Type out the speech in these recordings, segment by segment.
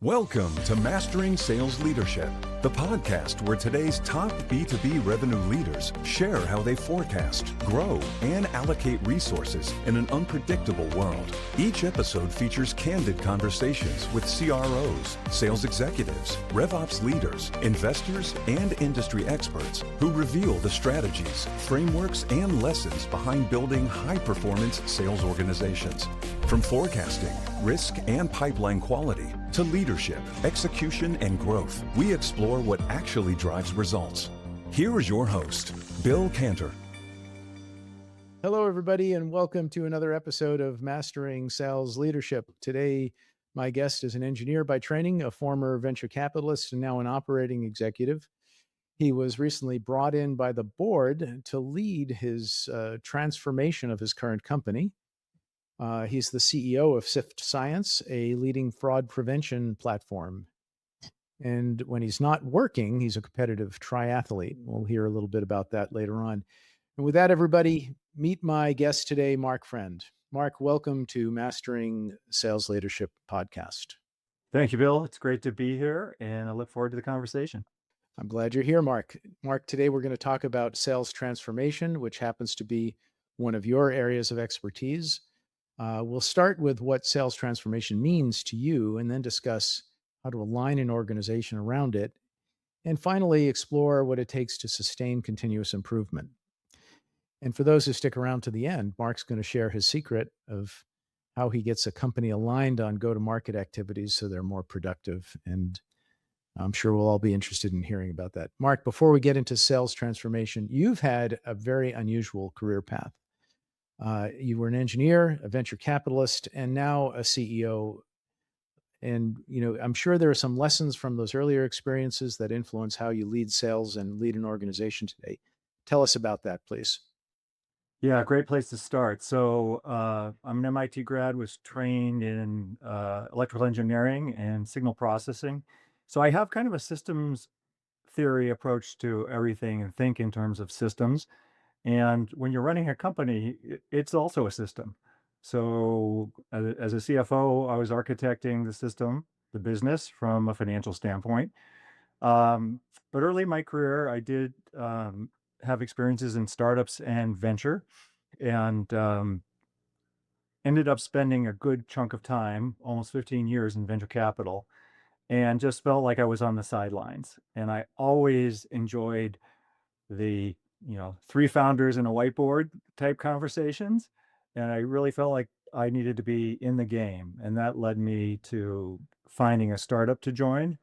Welcome to Mastering Sales Leadership, the podcast where today's top B2B revenue leaders share how they forecast, grow, and allocate resources in an unpredictable world. Each episode features candid conversations with CROs, sales executives, RevOps leaders, investors, and industry experts who reveal the strategies, frameworks, and lessons behind building high-performance sales organizations. From forecasting, risk, and pipeline quality, to leadership, execution, and growth, we explore what actually drives results. Here is your host, Bill Cantor. Hello, everybody, and welcome to another episode of Mastering Sales Leadership. Today, my guest is an engineer by training, a former venture capitalist, and now an operating executive. He was recently brought in by the board to lead his transformation of his current company. He's the CEO of Sift Science, a leading fraud prevention platform. And when he's not working, he's a competitive triathlete. We'll hear a little bit about that later on. And with that, everybody, meet my guest today, Marc Friend. Marc, welcome to Mastering Sales Leadership podcast. Thank you, Bill. It's great to be here, and I look forward to the conversation. I'm glad you're here, Marc. Marc, today we're going to talk about sales transformation, which happens to be one of your areas of expertise. We'll start with what sales transformation means to you, and then discuss how to align an organization around it, and finally explore what it takes to sustain continuous improvement. And for those who stick around to the end, Marc's going to share his secret of how he gets a company aligned on go-to-market activities so they're more productive. And I'm sure we'll all be interested in hearing about that. Marc, before we get into sales transformation, you've had a very unusual career path. You were an engineer, a venture capitalist, and now a CEO. And, I'm sure there are some lessons from those earlier experiences that influence how you lead sales and lead an organization today. Tell us about that, please. Yeah, great place to start. So I'm an MIT grad, was trained in electrical engineering and signal processing. So I have kind of a systems theory approach to everything and think in terms of systems. And when you're running a company, it's also a system. So as a CFO, I was architecting the system, the business from a financial standpoint. But early in my career, I did have experiences in startups and venture, and ended up spending a good chunk of time, almost 15 years in venture capital, and just felt like I was on the sidelines. And I always enjoyed the three founders and a whiteboard type conversations. And I really felt like I needed to be in the game. And that led me to finding a startup to join.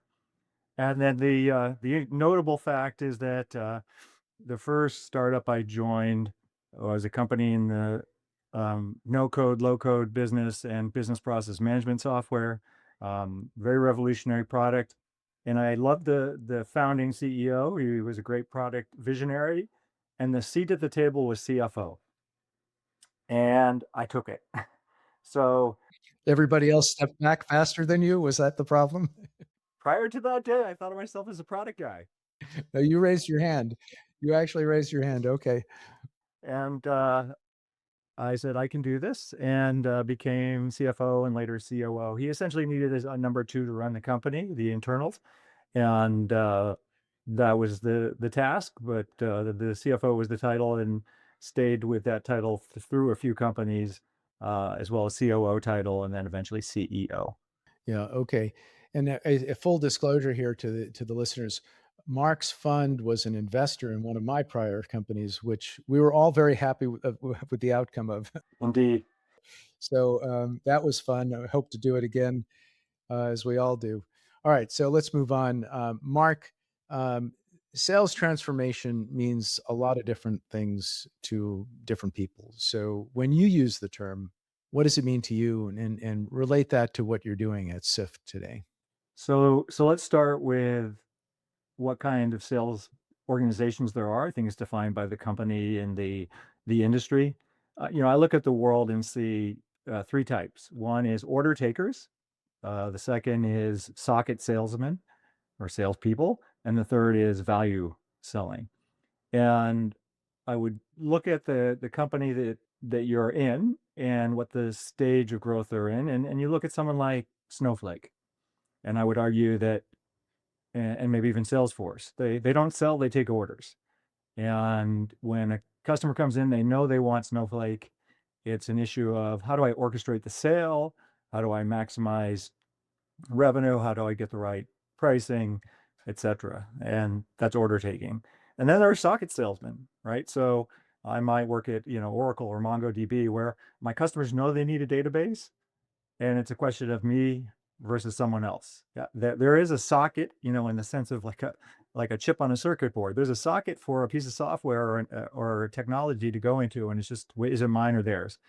And then the notable fact is that the first startup I joined was a company in the no-code, low-code business and business process management software. Very revolutionary product. And I loved the founding CEO. He was a great product visionary. And the seat at the table was CFO. And I took it. So Everybody else stepped back faster than you. Was that the problem? prior to that day, I thought of myself as a product guy. No, you raised your hand. You actually raised your hand. Okay. And I said, I can do this, and became CFO and later COO. He essentially needed a number two to run the company, the internals. And that was the task, but the CFO was the title, and stayed with that title through a few companies, as well as COO title, and then eventually CEO. Yeah. Okay. And a full disclosure here to the listeners, Marc's fund was an investor in one of my prior companies, which we were all very happy with the outcome of. Indeed. So that was fun. I hope to do it again, as we all do. All right. So let's move on. Marc, sales transformation means a lot of different things to different people. So when you use the term, what does it mean to you, and relate that to what you're doing at Sift today? So let's start with what kind of sales organizations there are. I think it's defined by the company and the industry. I look at the world and see three types. One is order takers. The second is socket salesmen or salespeople, and the third is value selling. And I would look at the company that you're in and what the stage of growth they're in, and you look at someone like Snowflake. And I would argue that, and maybe even Salesforce, they don't sell, they take orders. And when a customer comes in, they know they want Snowflake. It's an issue of how do I orchestrate the sale? How do I maximize revenue? How do I get the right pricing, etc.? And that's order taking. And then there are socket salesmen, right? So I might work at Oracle or MongoDB, where my customers know they need a database, and it's a question of me versus someone else. Yeah, there is a socket, in the sense of like a chip on a circuit board. There's a socket for a piece of software or technology to go into, and it's just, is it mine or theirs?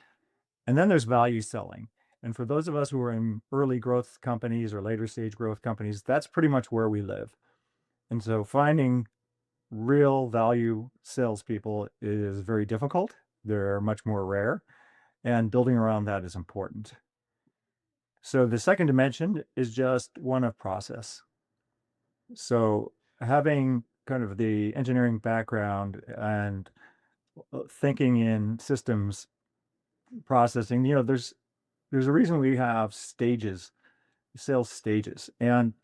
And then there's value selling. And for those of us who are in early growth companies or later stage growth companies, that's pretty much where we live. And so finding real value salespeople is very difficult. They're much more rare, and building around that is important. So the second dimension is just one of process. So having kind of the engineering background and thinking in systems processing, there's a reason we have stages, sales stages. And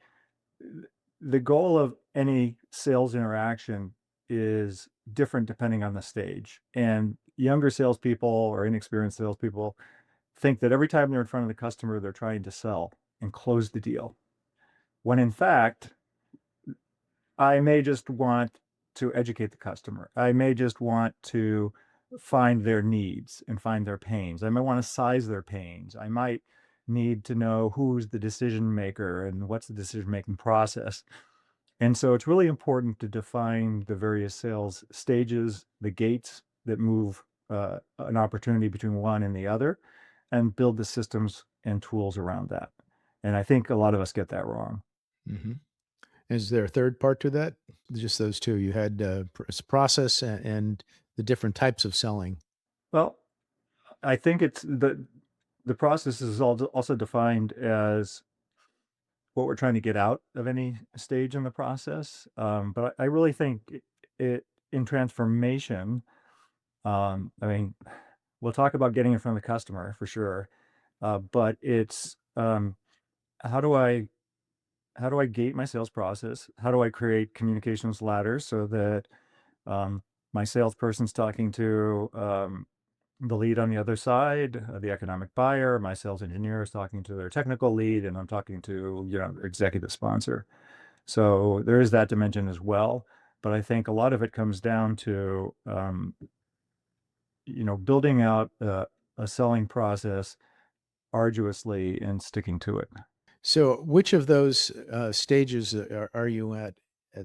the goal of any sales interaction is different depending on the stage. And younger salespeople or inexperienced salespeople think that every time they're in front of the customer, they're trying to sell and close the deal. When in fact, I may just want to educate the customer. I may just want to find their needs and find their pains. I might want to size their pains. I might need to know who's the decision maker and what's the decision-making process. And so it's really important to define the various sales stages, the gates that move an opportunity between one and the other, and build the systems and tools around that. And I think a lot of us get that wrong. Mm-hmm. Is there a third part to that? Just those two. You had process and the different types of selling. Well, I think it's the process is also defined as what we're trying to get out of any stage in the process. But I really think it in transformation. I mean, we'll talk about getting in front of the customer for sure, but it's how do I gate my sales process? How do I create communications ladders so that my salesperson's talking to the lead on the other side, the economic buyer, my sales engineer is talking to their technical lead, and I'm talking to executive sponsor. So there is that dimension as well. But I think a lot of it comes down to building out a selling process arduously and sticking to it. So, which of those stages are you at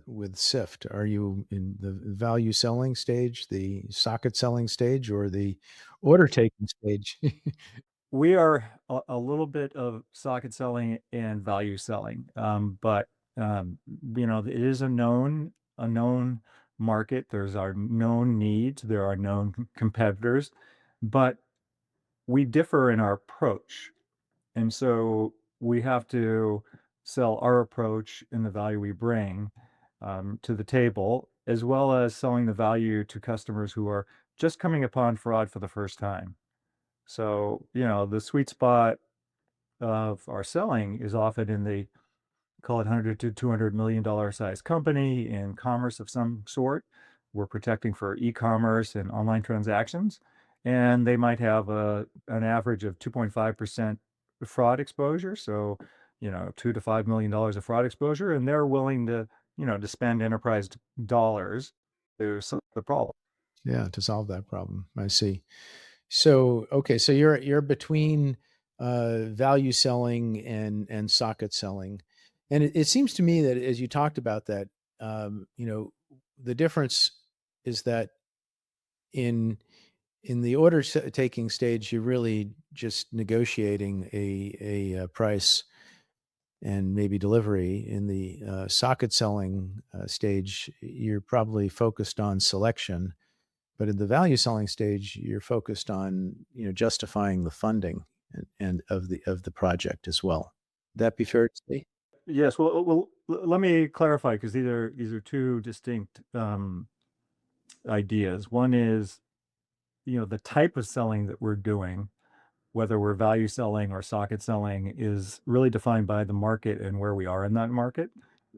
with Sift? Are you in the value selling stage, the socket selling stage, or the order taking stage? We are a little bit of socket selling and value selling, but it is a known market. There's our known needs. There are known competitors, but we differ in our approach. And so we have to sell our approach and the value we bring to the table, as well as selling the value to customers who are just coming upon fraud for the first time. So, the sweet spot of our selling is often in the, call it $100 to $200 million size company in commerce of some sort. We're protecting for e-commerce and online transactions, and they might have an average of 2.5% fraud exposure. So, $2 to $5 million of fraud exposure, and they're willing to, to spend enterprise dollars to solve the problem. Yeah, to solve that problem. I see. So, okay, so you're between value selling and socket selling, and it seems to me that as you talked about that, the difference is that in the order taking stage, you're really just negotiating a price and maybe delivery. In the socket selling stage, you're probably focused on selection, but in the value selling stage, you're focused on justifying the funding and of the project as well. Would that be fair to say? Yes. Well, let me clarify, because these are two distinct ideas. One is, the type of selling that we're doing, whether we're value selling or socket selling, is really defined by the market and where we are in that market.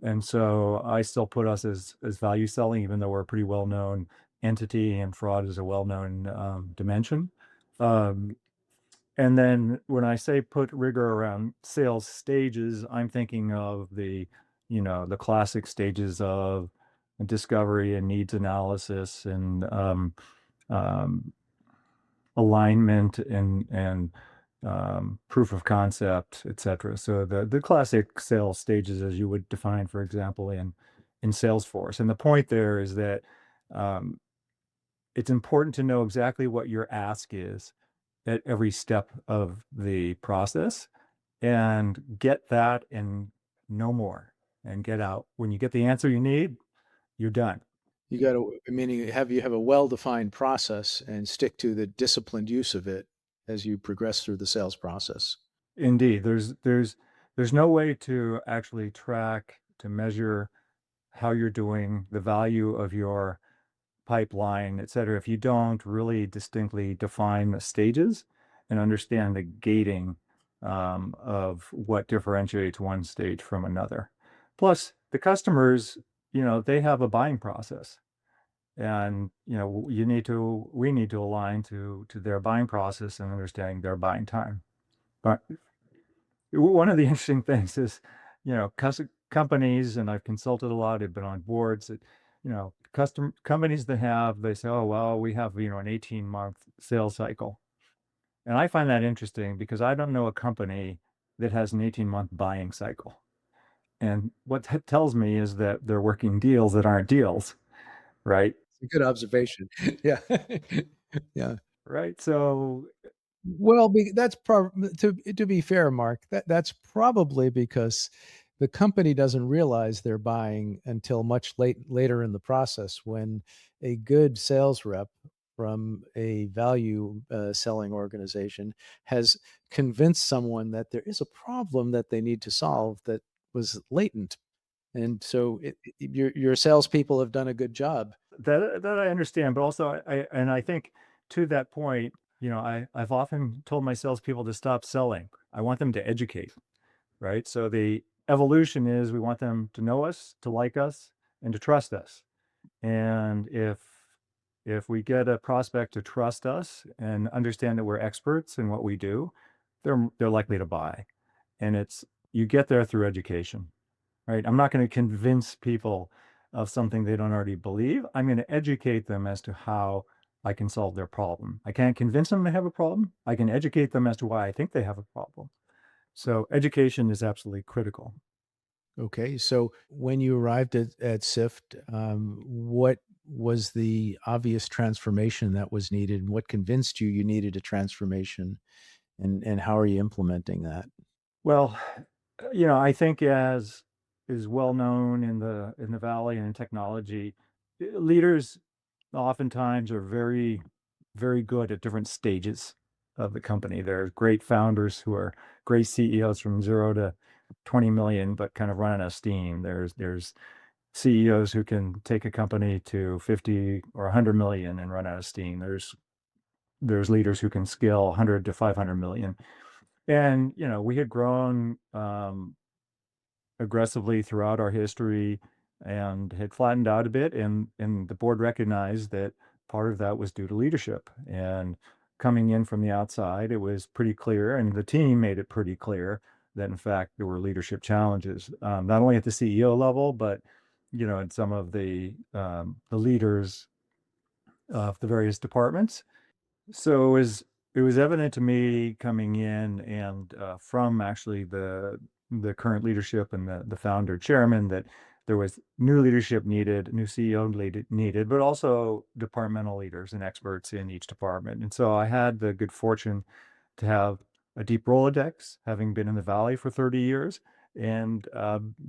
And so I still put us as value selling, even though we're a pretty well-known entity and fraud is a well-known dimension. Um, and then when I say put rigor around sales stages, I'm thinking of the classic stages of discovery and needs analysis and um, alignment and proof of concept, et cetera. So the classic sales stages, as you would define, for example, in Salesforce. And the point there is that um, it's important to know exactly what your ask is at every step of the process and get that and no more and get out. When you get the answer you need, you're done. You got to, meaning you have a well-defined process and stick to the disciplined use of it as you progress through the sales process. Indeed, there's no way to actually track, to measure how you're doing, the value of your pipeline, et cetera, if you don't really distinctly define the stages and understand the gating of what differentiates one stage from another. Plus, the customers, they have a buying process, and we need to align to their buying process and understanding their buying time. But one of the interesting things is, companies, and I've consulted a lot, I've been on boards that, custom companies they say, oh, well, we have, an 18-month sales cycle. And I find that interesting because I don't know a company that has an 18-month buying cycle. And what that tells me is that they're working deals that aren't deals, right? It's a good observation. Yeah. Yeah. Right. So Well, that's to be fair, Mark, that's probably because the company doesn't realize they're buying until much later in the process, when a good sales rep from a value selling organization has convinced someone that there is a problem that they need to solve that was latent. And so your salespeople have done a good job. that I understand, but also I think to that point, I've often told my salespeople to stop selling. I want them to educate, right? So the evolution is we want them to know us, to like us, and to trust us. And if we get a prospect to trust us and understand that we're experts in what we do, they're likely to buy. And you get there through education, right? I'm not going to convince people of something they don't already believe. I'm going to educate them as to how I can solve their problem. I can't convince them they have a problem. I can educate them as to why I think they have a problem. So education is absolutely critical. Okay, so when you arrived at Sift, what was the obvious transformation that was needed, and what convinced you needed a transformation, and how are you implementing that? Well, I think as is well known in the valley and in technology, leaders oftentimes are very, very good at different stages of the company. There are great founders who are great CEOs from 0 to 20 million, but kind of running out of steam. There's CEOs who can take a company to 50 or 100 million and run out of steam. There's leaders who can scale 100 to 500 million. And, we had grown aggressively throughout our history and had flattened out a bit. And the board recognized that part of that was due to leadership. And coming in from the outside, it was pretty clear, and the team made it pretty clear that in fact there were leadership challenges, not only at the CEO level, but in some of the leaders of the various departments. So it was evident to me coming in and from actually the current leadership and the founder chairman that there was new leadership needed, new CEO needed, but also departmental leaders and experts in each department. And so I had the good fortune to have a deep Rolodex, having been in the Valley for 30 years, and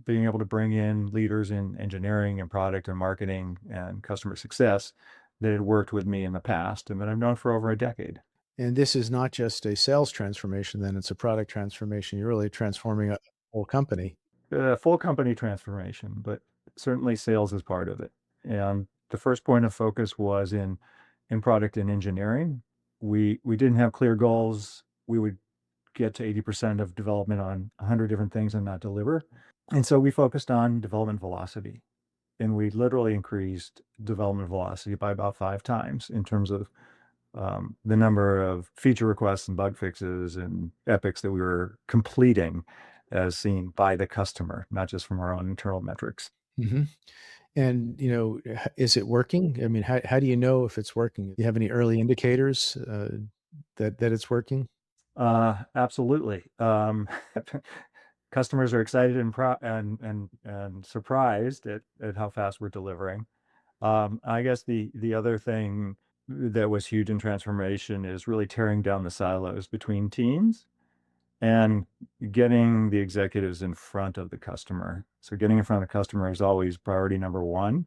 being able to bring in leaders in engineering and product and marketing and customer success that had worked with me in the past and that I've known for over a decade. And this is not just a sales transformation, then it's a product transformation. You're really transforming a whole company. Full company transformation, but certainly sales is part of it. And the first point of focus was in product and engineering. We didn't have clear goals we would get to 80% of development on 100 different things and not deliver. And so we focused on development velocity, and we literally increased development velocity by about 5 times in terms of the number of feature requests and bug fixes and epics that we were completing as seen by the customer, not just from our own internal metrics. Hmm. And, is it working? I mean, how do you know if it's working? Do you have any early indicators that it's working? Absolutely. Customers are excited and and surprised at how fast we're delivering. I guess the other thing that was huge in transformation is really tearing down the silos between teams and getting the executives in front of the customer. So getting in front of the customer is always priority number one,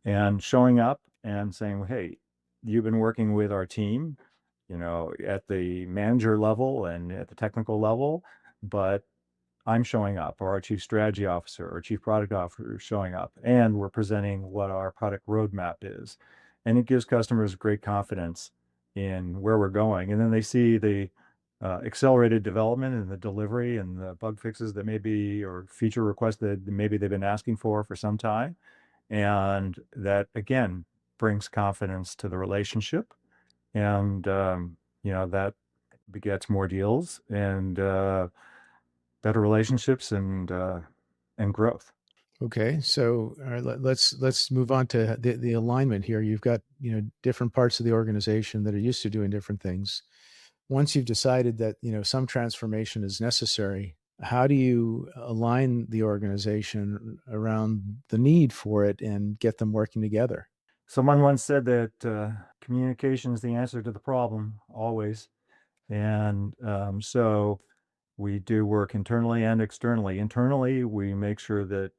and showing up and saying, hey, you've been working with our team, at the manager level and at the technical level, but I'm showing up, or our chief strategy officer or chief product officer is showing up, and we're presenting what our product roadmap is. And it gives customers great confidence in where we're going. And then they see the accelerated development and the delivery and the bug fixes that maybe, or feature requests that maybe they've been asking for some time. And that, again, brings confidence to the relationship. And, that begets more deals and better relationships and growth. Okay, so all right, let's move on to the alignment here. You've got different parts of the organization that are used to doing different things. Once you've decided that some transformation is necessary, how do you align the organization around the need for it and get them working together? Someone once said that communication is the answer to the problem, always. And so we do work internally and externally. Internally, we make sure that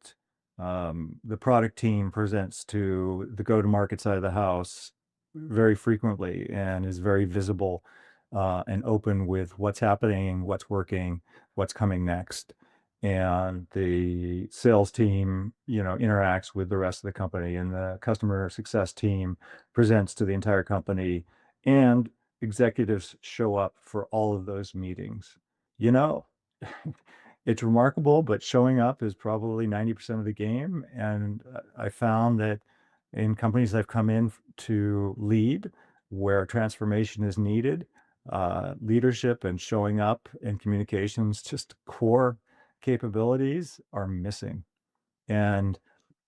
the product team presents to the go-to-market side of the house very frequently and is very visible and open with what's happening, what's working, what's coming next. And the sales team, interacts with the rest of the company, and the customer success team presents to the entire company, and executives show up for all of those meetings. You know, it's remarkable, but showing up is probably 90% of the game. And I found that in companies I've come in to lead, where transformation is needed, leadership and showing up and communications, just core capabilities, are missing. And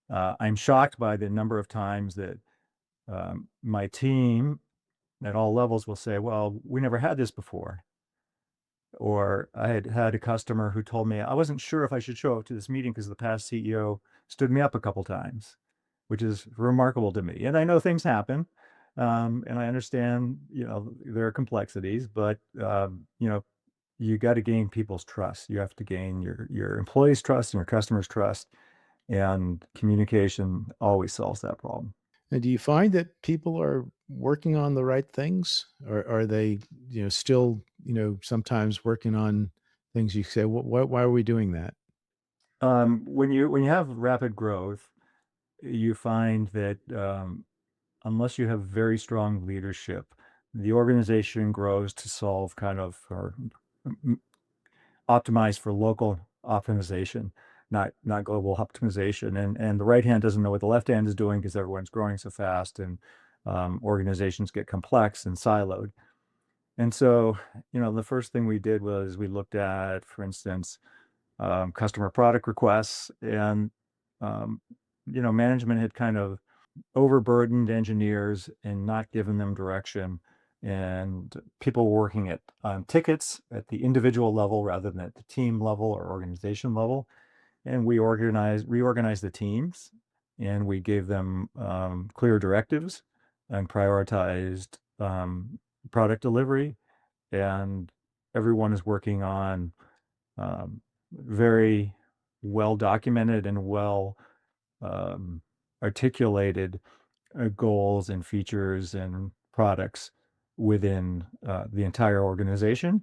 I'm shocked by the number of times that my team at all levels will say, well, we never had this before. Or I had a customer who told me I wasn't sure if I should show up to this meeting because the past CEO stood me up a couple times, which is remarkable to me. And I know things happen, and I understand, there are complexities, but you got to gain people's trust. You have to gain your employees' trust and your customers' trust, and communication always solves that problem. And do you find that people are working on the right things, or are they, still, sometimes working on things you say, why are we doing that? When you have rapid growth, you find that unless you have very strong leadership, the organization grows to solve kind of, or optimize for local optimization, not global optimization. And the right hand doesn't know what the left hand is doing because everyone's growing so fast, and organizations get complex and siloed. And so, the first thing we did was we looked at, for instance, customer product requests, and management had kind of overburdened engineers and not given them direction, and people working on tickets at the individual level rather than at the team level or organization level. And we reorganized the teams, and we gave them clear directives and prioritized product delivery, and everyone is working on very well documented and well um, articulated goals and features and products within the entire organization.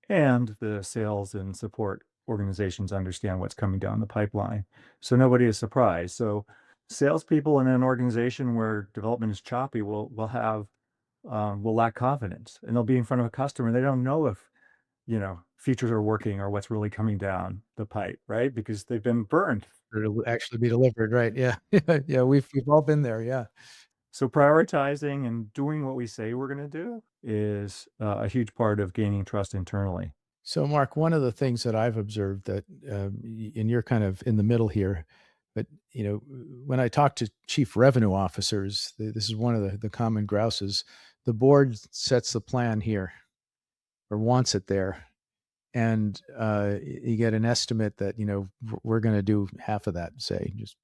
And the sales and support organizations understand what's coming down the pipeline, so nobody is surprised. So salespeople in an organization where development is choppy will lack confidence, and they'll be in front of a customer. They don't know if features are working or what's really coming down the pipe, right? Because they've been burned. Or to actually be delivered, right? Yeah. Yeah, we've all been there, yeah. So prioritizing and doing what we say we're going to do is a huge part of gaining trust internally. So, Mark, one of the things that I've observed that, and you're kind of in the middle here, but when I talk to chief revenue officers, this is one of the common grouses. The board sets the plan here or wants it there, and you get an estimate that we're going to do half of that. Say, just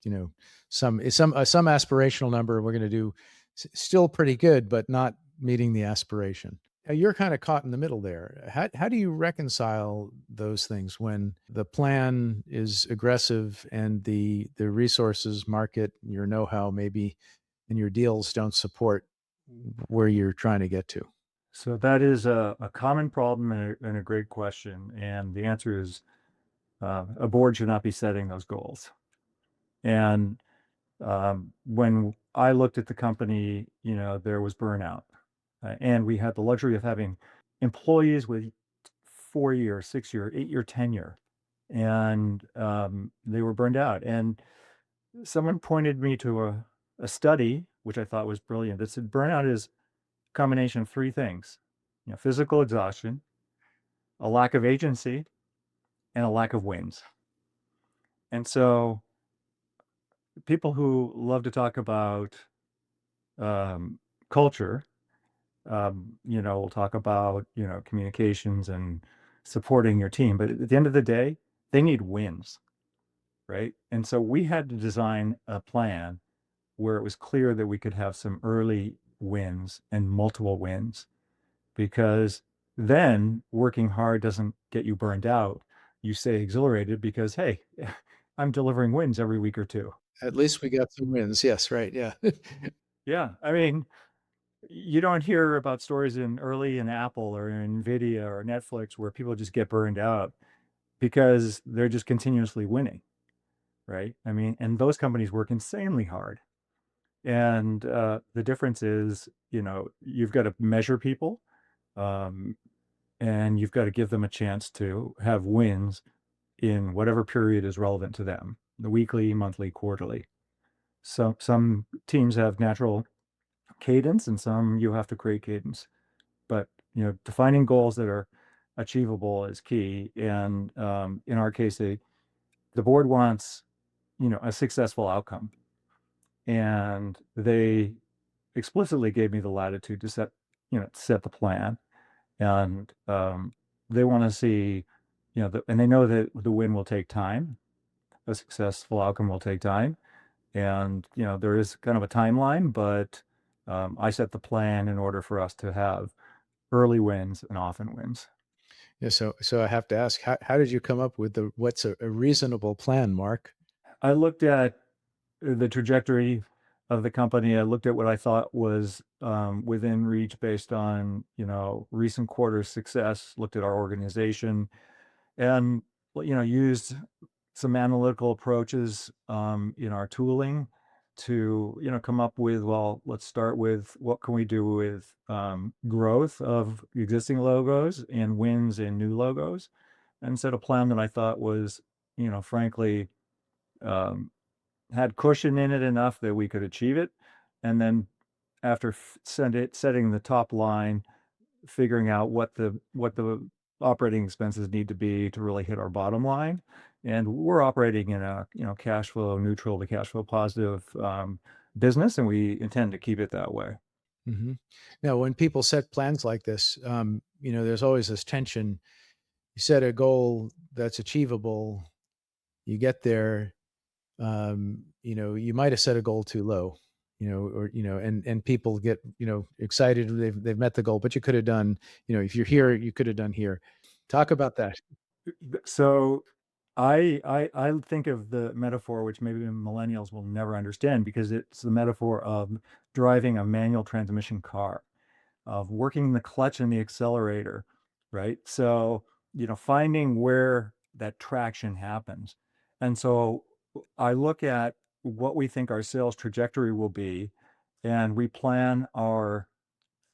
some aspirational number. We're going to do still pretty good, but not meeting the aspiration. You're kind of caught in the middle there. How do you reconcile those things when the plan is aggressive and the resources, market, your know-how maybe, and your deals don't support where you're trying to get to? So that is a common problem and a great question. And the answer is a board should not be setting those goals. And when I looked at the company, there was burnout. And we had the luxury of having employees with 4-year, 6-year, 8-year tenure. And they were burned out. And someone pointed me to a study, which I thought was brilliant, that said burnout is a combination of three things: physical exhaustion, a lack of agency, and a lack of wins. And so people who love to talk about culture, we'll talk about, communications and supporting your team. But at the end of the day, they need wins, right? And so we had to design a plan where it was clear that we could have some early wins and multiple wins, because then working hard doesn't get you burned out. You stay exhilarated because, hey, I'm delivering wins every week or two. At least we got some wins. Yes, right. Yeah. Yeah. I mean, you don't hear about stories in Apple or in Nvidia or Netflix where people just get burned out because they're just continuously winning, right? I mean, and those companies work insanely hard. And the difference is, you've got to measure people, um, and you've got to give them a chance to have wins in whatever period is relevant to them, the weekly, monthly, quarterly. So some teams have natural cadence and some you have to create cadence. But, defining goals that are achievable is key. And in our case, the board wants, a successful outcome. And they explicitly gave me the latitude to set the plan. And they want to see, and they know that the win will take time. A successful outcome will take time. And, there is kind of a timeline, but I set the plan in order for us to have early wins and often wins. Yeah. So I have to ask, how did you come up with what's a reasonable plan, Mark? I looked at the trajectory of the company. I looked at what I thought was within reach based on, recent quarter success, looked at our organization, and, used some analytical approaches in our tooling to, come up with, well, let's start with what can we do with growth of existing logos and wins in new logos, and set a plan that I thought was, frankly, um, had cushion in it enough that we could achieve it. And then after setting the top line, figuring out what the operating expenses need to be to really hit our bottom line. And we're operating in a, cash flow neutral to cash flow positive business, and we intend to keep it that way. Hmm. Now, when people set plans like this, there's always this tension. You set a goal that's achievable, you get there, you might have set a goal too low, or and people get excited. They've met the goal, but you could have done, if you're here, you could have done here. Talk about that. So I think of the metaphor, which maybe millennials will never understand, because it's the metaphor of driving a manual transmission car, of working the clutch and the accelerator, right? So, finding where that traction happens. And so I look at what we think our sales trajectory will be, and we plan our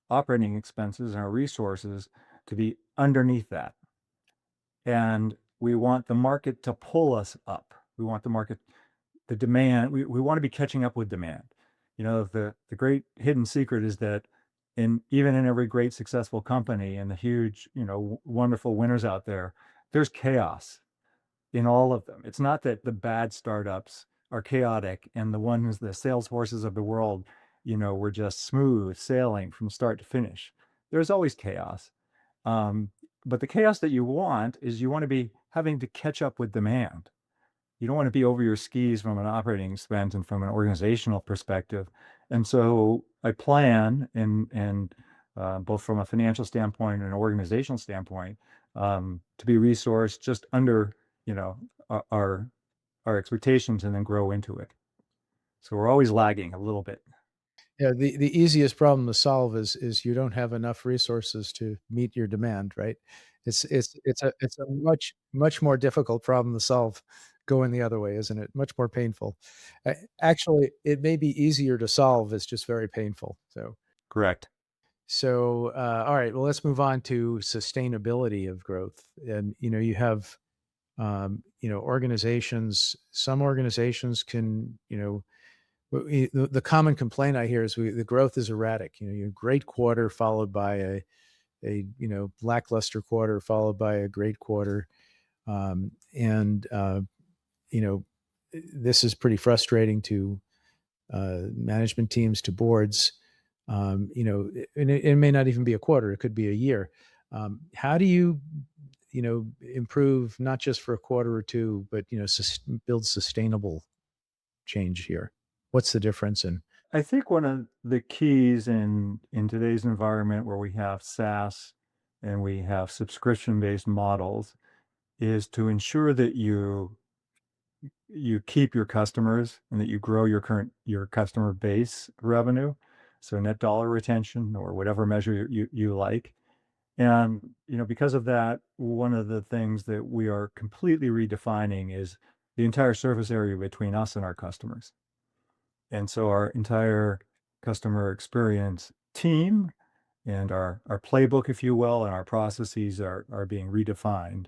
operating expenses and our resources to be underneath that. and we want the market to pull us up. We want the market, the demand, we want to be catching up with demand. The great hidden secret is that even in every great successful company and the huge, wonderful winners out there, there's chaos in all of them. It's not that the bad startups are chaotic and the ones, the Salesforces of the world, were just smooth sailing from start to finish. There's always chaos. Um, but the chaos that you want is you want to be having to catch up with demand. You don't want to be over your skis from an operating expense and from an organizational perspective. And so I plan both from a financial standpoint and an organizational standpoint, to be resourced just under, you know, our our expectations and then grow into it. So we're always lagging a little bit. Yeah, the easiest problem to solve is you don't have enough resources to meet your demand, right? It's a much more difficult problem to solve going the other way, isn't it? Much more painful. Actually, it may be easier to solve, it's just very painful. Correct. All right, well, let's move on to sustainability of growth. And you have organizations, some organizations can, the common complaint I hear is the growth is erratic. Your great quarter followed by a lackluster quarter followed by a great quarter, and you know this is pretty frustrating to management teams, to boards. And it may not even be a quarter; it could be a year. How do you improve not just for a quarter or two, but build sustainable change here? What's the difference in? I think one of the keys in today's environment where we have SaaS and we have subscription-based models is to ensure that you keep your customers and that you grow your customer base revenue, so net dollar retention or whatever measure you like. And because of that, one of the things that we are completely redefining is the entire surface area between us and our customers. And so our entire customer experience team and our playbook, if you will, and our processes are being redefined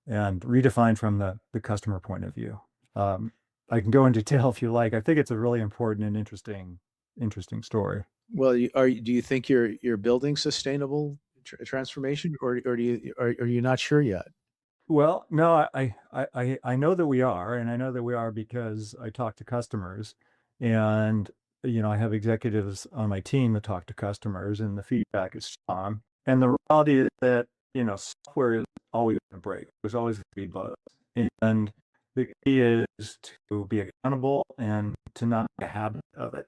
and redefined from the customer point of view. Um, I can go in detail if you like. I think it's a really important and interesting story. Well, do you think you're building sustainable transformation, or are you not sure yet? Well, no, I know that we are, and I know that we are because I talk to customers, and I have executives on my team that talk to customers, and the feedback is strong. And the reality is that software is always going to break. There's always going to be bugs, and the key is to be accountable and to not make a habit of it,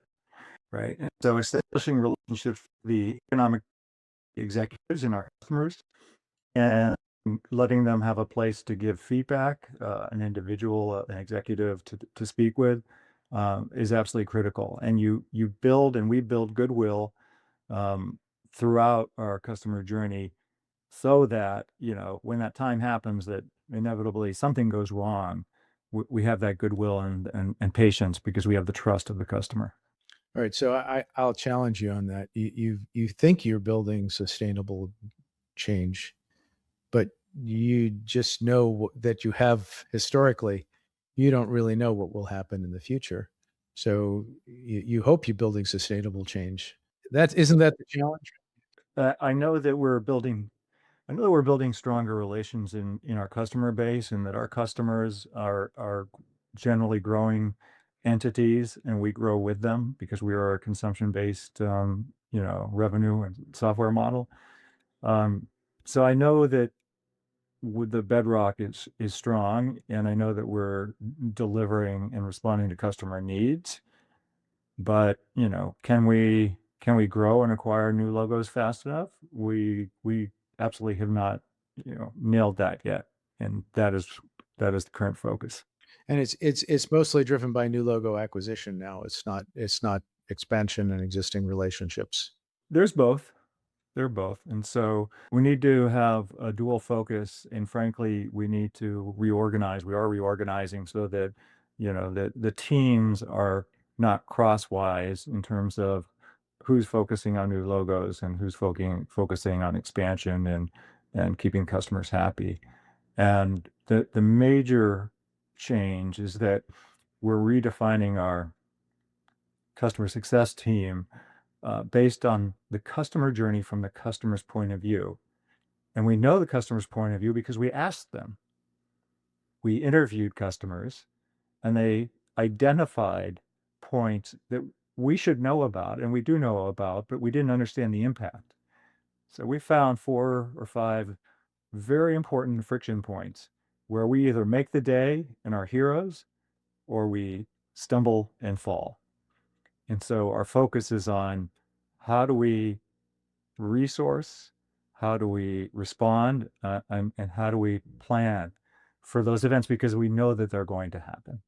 right? And so establishing relationships with the economic executives and our customers, and letting them have a place to give feedback, an individual, an executive to speak with, is absolutely critical. And we build goodwill throughout our customer journey, so that when that time happens that inevitably something goes wrong, we have that goodwill and patience because we have the trust of the customer. All right, so I'll challenge you on that. You think you're building sustainable change, but you just know that you have historically. You don't really know what will happen in the future, so you hope you're building sustainable change. Isn't that the challenge? I know that we're building stronger relations in our customer base, and that our customers are generally growing entities, and we grow with them because we are a consumption-based, revenue and software model. Um, so I know that with the bedrock is strong, and I know that we're delivering and responding to customer needs. But can we grow and acquire new logos fast enough? We absolutely have not nailed that yet, and that is the current focus. And it's mostly driven by new logo acquisition now. It's not expansion and existing relationships. There's both. They're both. And so we need to have a dual focus. And frankly, we need to reorganize. We are reorganizing so that, that the teams are not crosswise in terms of who's focusing on new logos and who's focusing on expansion and keeping customers happy. And the major change is that we're redefining our customer success team based on the customer journey from the customer's point of view. And we know the customer's point of view because we asked them. We interviewed customers and they identified points that we should know about and we do know about, but we didn't understand the impact. So we found 4 or 5 very important friction points where we either make the day and are heroes or we stumble and fall. And so our focus is on how do we resource, how do we respond, and how do we plan for those events because we know that they're going to happen.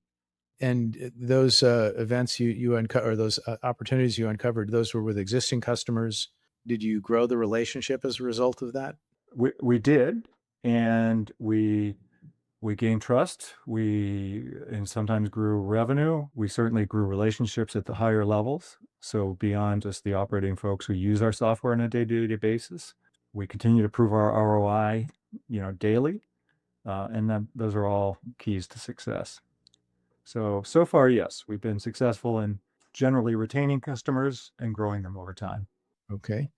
And those events you uncover, or those opportunities you uncovered, those were with existing customers. Did you grow the relationship as a result of that? We did, and we gained trust. And sometimes grew revenue. We certainly grew relationships at the higher levels. So beyond just the operating folks who use our software on a day-to-day basis, we continue to prove our ROI, daily, and then those are all keys to success. So far, yes, we've been successful in generally retaining customers and growing them over time. Okay.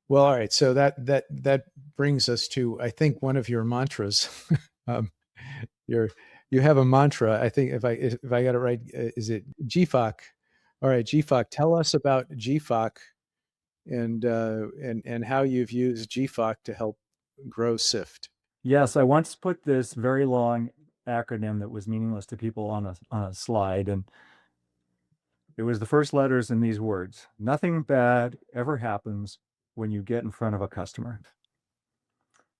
Well, all right. So that brings us to, I think, one of your mantras. um, you have a mantra. I think if I got it right, is it GFOC? All right, GFOC. Tell us about GFOC and how you've used GFOC to help grow Sift. Yes, I once put this very long acronym that was meaningless to people on a slide, and it was the first letters in these words: nothing bad ever happens when you get in front of a customer.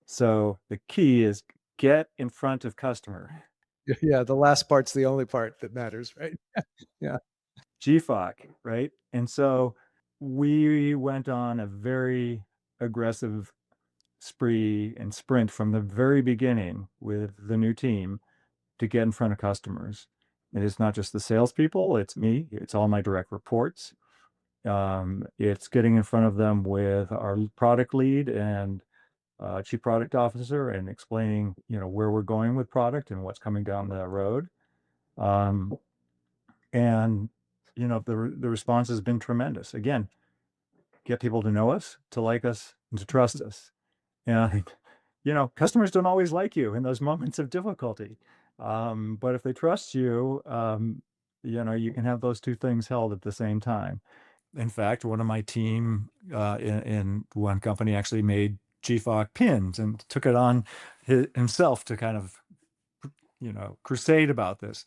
So the key is get in front of customer. Yeah, the last part's the only part that matters, right? Yeah. GFOC, right? And so we went on a very aggressive spree and sprint from the very beginning with the new team to get in front of customers. And it's not just the salespeople, it's me, it's all my direct reports. It's getting in front of them with our product lead and chief product officer and explaining, where we're going with product and what's coming down the road. And the response has been tremendous. Again, get people to know us, to like us, and to trust us. And customers don't always like you in those moments of difficulty, but if they trust you, you can have those two things held at the same time. In fact, one of my team in one company actually made GFOC pins and took it on himself to kind of crusade about this.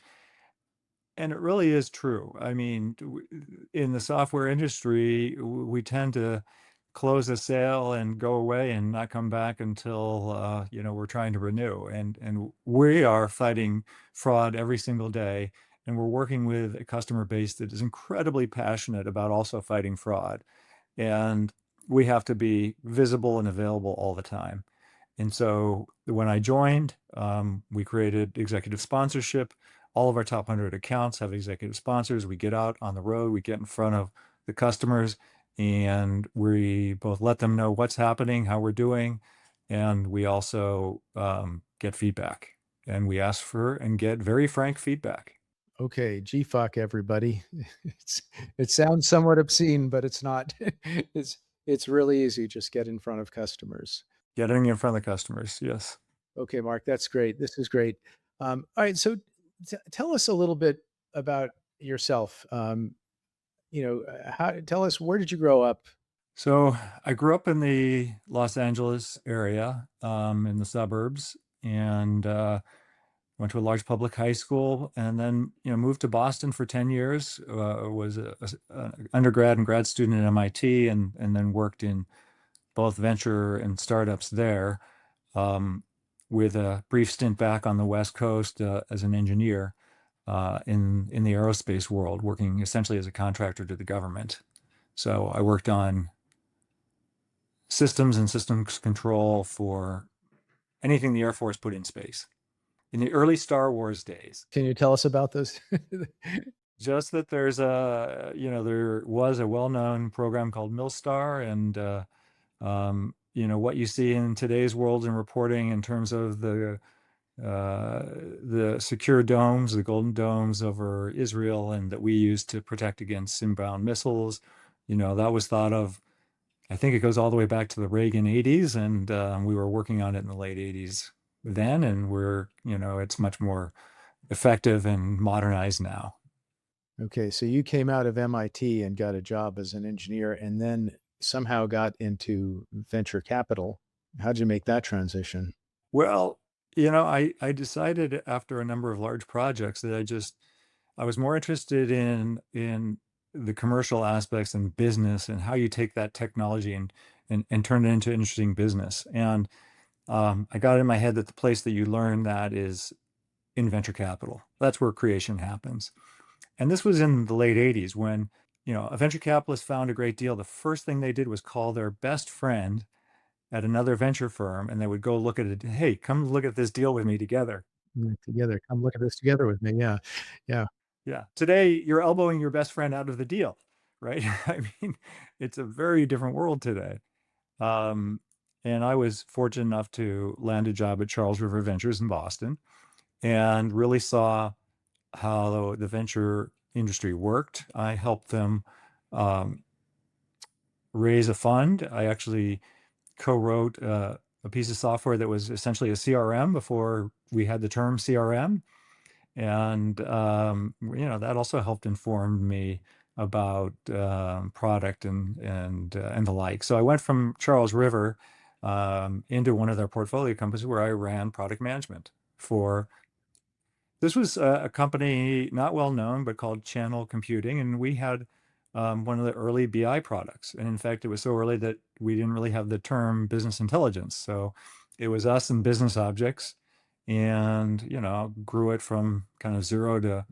And it really is true. I mean, in the software industry, we tend to close a sale and go away and not come back until we're trying to renew. And we are fighting fraud every single day, and we're working with a customer base that is incredibly passionate about also fighting fraud. And we have to be visible and available all the time. And so when I joined, we created executive sponsorship. All of our top 100 accounts have executive sponsors. We get out on the road, we get in front of the customers, and we both let them know what's happening, how we're doing, and we also get feedback. And we ask for and get very frank feedback. Okay, GFOC, everybody. It sounds somewhat obscene, but it's not. It's really easy. Just get in front of customers. Getting in front of the customers, yes. Okay, Marc, that's great. This is great. All right, so tell us a little bit about yourself. Tell us, where did you grow up? So I grew up in the Los Angeles area, in the suburbs, and went to a large public high school, and then moved to Boston for 10 years. Was an undergrad and grad student at MIT, and then worked in both venture and startups there, with a brief stint back on the West Coast as an engineer in the aerospace world, working essentially as a contractor to the government. So I worked on systems and systems control for anything the Air Force put in space in the early Star Wars days. Can you tell us about those? Just that there was a well-known program called Milstar, and what you see in today's world in reporting in terms of the the secure domes, the golden domes over Israel, and that we use to protect against inbound missiles. That was thought of, I think it goes all the way back to the Reagan 80s, and we were working on it in the late 80s then, and it's much more effective and modernized now. Okay, so you came out of MIT and got a job as an engineer and then somehow got into venture capital. How'd you make that transition? Well, I decided after a number of large projects that I was more interested in the commercial aspects and business and how you take that technology and turn it into interesting business. And I got in my head that the place that you learn that is in venture capital. That's where creation happens. And this was in the late 80s when, a venture capitalist found a great deal. The first thing they did was call their best friend at another venture firm, and they would go look at it. Hey, come look at this deal with me together. Together, come look at this together with me. Yeah, yeah. Yeah. Today, you're elbowing your best friend out of the deal, right? I mean, it's a very different world today. Um, and I was fortunate enough to land a job at Charles River Ventures in Boston and really saw how the venture industry worked. I helped them um, raise a fund. I actually co-wrote a piece of software that was essentially a CRM before we had the term CRM. And that also helped inform me about product and the like. So I went from Charles River into one of their portfolio companies where I ran product management for. This was a company not well known, but called Channel Computing, and we had one of the early BI products. And in fact, it was so early that we didn't really have the term business intelligence. So it was us and business objects, and grew it from kind of zero to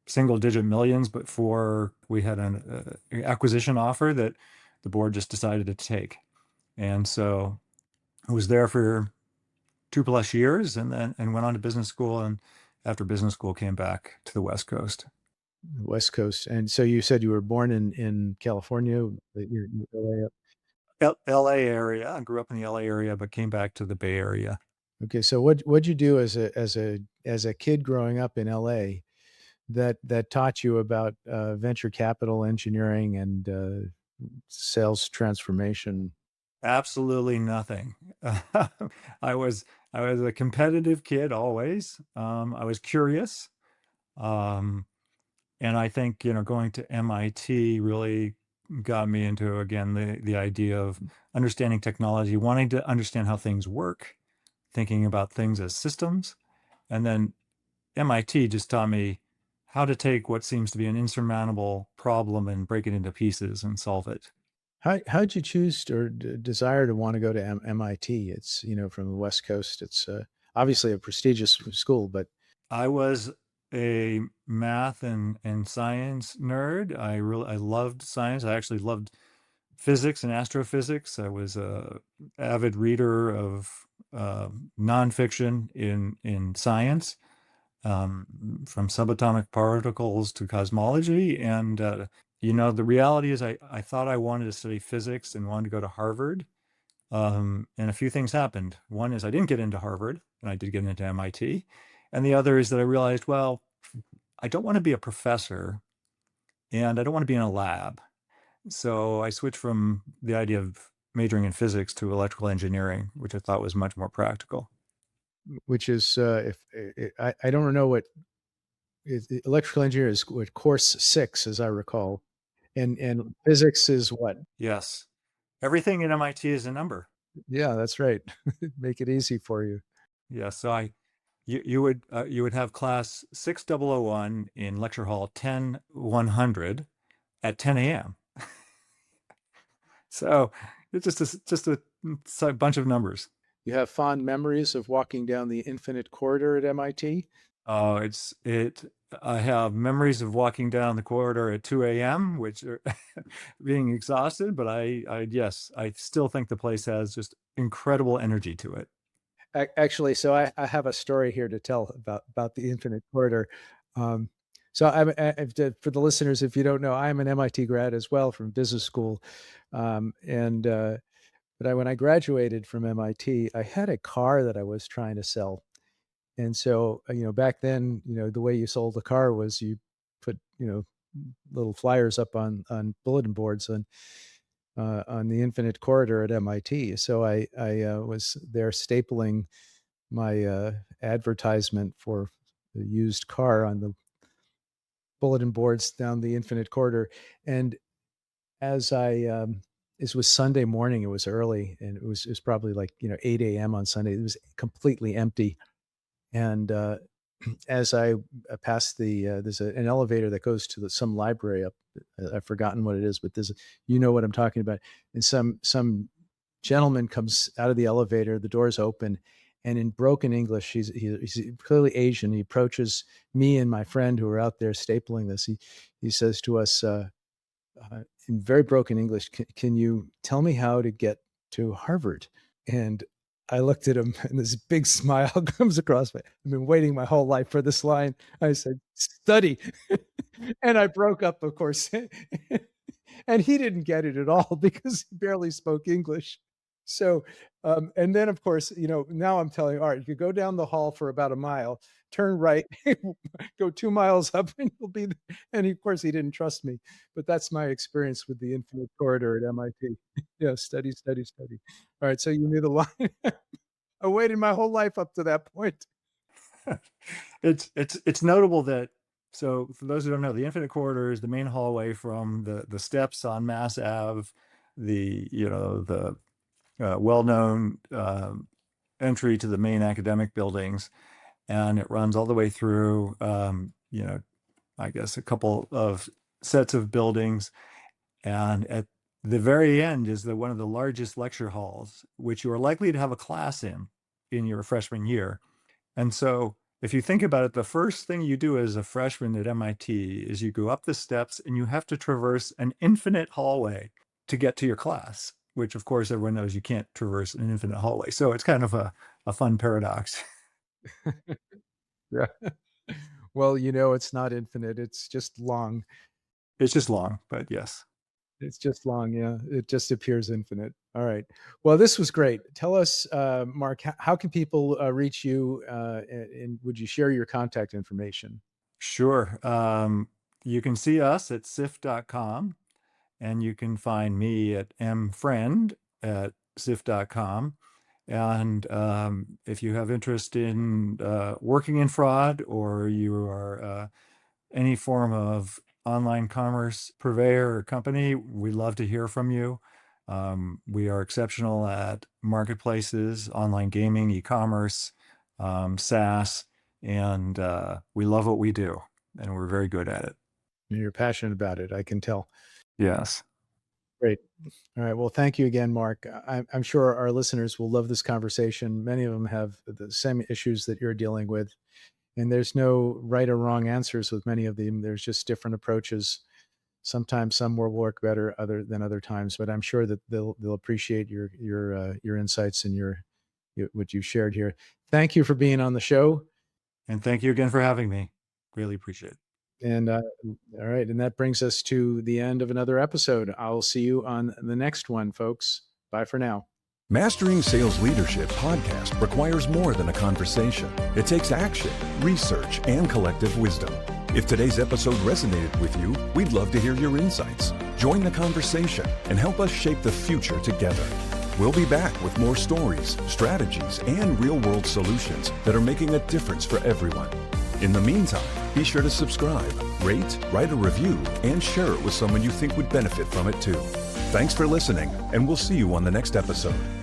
single digit millions before we had an acquisition offer that the board just decided to take. And so I was there for 2+ years, and went on to business school, and after business school came back to the West Coast. West Coast. And so you said you were born in California, LA. LA area. I grew up in the LA area, but came back to the Bay Area. Okay, so what'd you do as a kid growing up in LA that taught you about venture capital engineering and sales transformation? Absolutely nothing. I was I was a competitive kid always. I was curious. Um, and I think, going to MIT really got me into, again, the idea of understanding technology, wanting to understand how things work, thinking about things as systems. And then MIT just taught me how to take what seems to be an insurmountable problem and break it into pieces and solve it. How'd you choose or desire to want to go to MIT? It's, from the West Coast. It's obviously a prestigious school, but I was a math and science nerd. I loved science. I actually loved physics and astrophysics. I was a avid reader of nonfiction in science, from subatomic particles to cosmology. And the reality is, I thought I wanted to study physics and wanted to go to Harvard. And a few things happened. One is I didn't get into Harvard, and I did get into MIT. And the other is that I realized, well, I don't want to be a professor, and I don't want to be in a lab. So I switched from the idea of majoring in physics to electrical engineering, which I thought was much more practical. which is if I don't know what electrical engineer is, what course 6, as I recall, and physics is what? Yes. Everything at MIT is a number. Yeah, that's right. Make it easy for you. Yeah. So you would have class 6001 in lecture hall 10100 at 10 a.m. So it's just a bunch of numbers. You have fond memories of walking down the infinite corridor at MIT? Oh, I have memories of walking down the corridor at 2 a.m., which are being exhausted, but yes, I still think the place has just incredible energy to it. Actually, so I have a story here to tell about the infinite corridor. Um, so for the listeners, if you don't know, I'm an MIT grad as well from business school, and but when I graduated from MIT, I had a car that I was trying to sell, And so, back then, the way you sold a car was you put, little flyers up on bulletin boards on the Infinite Corridor at MIT. So I was there stapling my advertisement for the used car on the bulletin boards down the Infinite Corridor. And as it was Sunday morning, it was early, and it was probably like 8 a.m. on Sunday. It was completely empty. And as I passed there's an elevator that goes to some library up. I've forgotten what it is, but what I'm talking about. And some gentleman comes out of the elevator. The doors open, and in broken English, he's clearly Asian. He approaches me and my friend who are out there stapling this. He says to us in very broken English, "Can you tell me how to get to Harvard?" And I looked at him, and this big smile comes across I've been waiting my whole life for this line. I said, "Study." And I broke up, of course. And he didn't get it at all because he barely spoke English. So, and then, of course, now I'm telling you, all right, if you go down the hall for about a mile, turn right, go 2 miles up, and you'll be there. And of course, he didn't trust me. But that's my experience with the Infinite Corridor at MIT. Yeah, study, study, study. All right, so you knew the line. I waited my whole life up to that point. It's notable that, so for those who don't know, the Infinite Corridor is the main hallway from the steps on Mass Ave, the well-known entry to the main academic buildings, and it runs all the way through, I guess a couple of sets of buildings, and at the very end is one of the largest lecture halls, which you are likely to have a class in your freshman year. And so if you think about it, the first thing you do as a freshman at MIT is you go up the steps and you have to traverse an infinite hallway to get to your class, which of course everyone knows you can't traverse an infinite hallway. So it's kind of a fun paradox. Yeah. Well, it's not infinite. It's just long. It's just long, but yes. It's just long. Yeah. It just appears infinite. All right. Well, this was great. Tell us, Marc, how can people reach you? And would you share your contact information? Sure. You can see us at sift.com, and you can find me at mfriend@sift.com. And if you have interest in working in fraud, or you are any form of online commerce purveyor or company, we love to hear from you. We are exceptional at marketplaces, online gaming, e-commerce, SaaS, and we love what we do, and we're very good at it. You're passionate about it. I can tell. Yes. Great. All right. Well, thank you again, Marc. I'm sure our listeners will love this conversation. Many of them have the same issues that you're dealing with, and there's no right or wrong answers with many of them. There's just different approaches. Sometimes some will work better than other times, but I'm sure that they'll appreciate your insights and what you shared here. Thank you for being on the show. And thank you again for having me. Really appreciate it. And all right. And that brings us to the end of another episode. I'll see you on the next one, folks. Bye for now. Mastering Sales Leadership podcast requires more than a conversation. It takes action, research, and collective wisdom. If today's episode resonated with you, we'd love to hear your insights. Join the conversation and help us shape the future together. We'll be back with more stories, strategies, and real-world solutions that are making a difference for everyone. In the meantime, be sure to subscribe, rate, write a review, and share it with someone you think would benefit from it too. Thanks for listening, and we'll see you on the next episode.